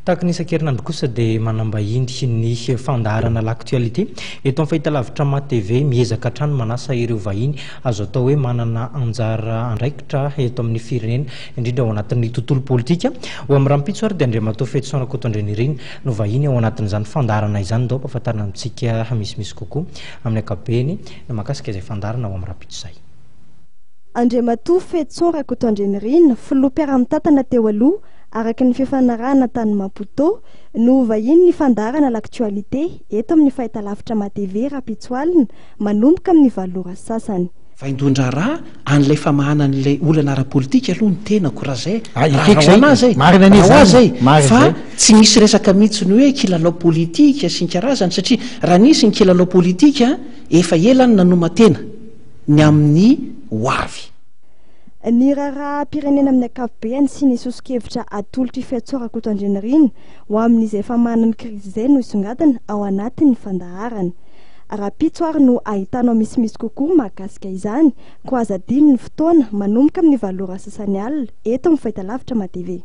tahaka ny isan-kerinandro kosa dia manambahiny ny fandaharana l'actualité eto amin'ny fahitalavitra Ma TV miezaka hatrany manasa ireo vahiny azo atao hoe manana anjara andraikitra eto amin'ny firenena indrindra ao anatin'ny tontolo politika ho amin'ny rahampitso ary dia Andriamatoa Fetsona Kotondrenirina no vahiny ao anatin'izany fandaharana izany dao ampahafantarina amintsika misimisy kokoa amin'ny ankapobeny na mahakasika izay fandaharana ao amin'ny rahampitso izay. Andriamatoa Fetsona Kotondrenirina filoham-piara-mitatana teo aloha araka ny fifanarahana tany Maputo no vahiny ny fandaharana l'actualité eto amin'ny fahitalavitra Ma TV rahampitsoalina manomboka amin'ny 7 ora sasany. Vaindondra raha an'ilay famahana an'ilay olana ara-politika aloha ny tenako raha zay zay fa tsy misy resaka mihitsy ny hoe kilalao politika sy ny karazany satria raha nisy ny kilalao politika efa elany nanomatena ny amin'ny hoavy. Ny raharaham-pirenena amin'ny ankapobeny sy ny sosokevitra atolotry Fetsona Kotondrenirina ho amin'izay famahana ny krizy izay no isongadina ao anatin'ny fandaharana. Rahampitso ary no ahitanao misimisy kokoa mahakasika izany ko aza adiny ny fotoana manomboka amin'ny 7 ora sasany alina eto amin'ny fahitalavitra Ma TV.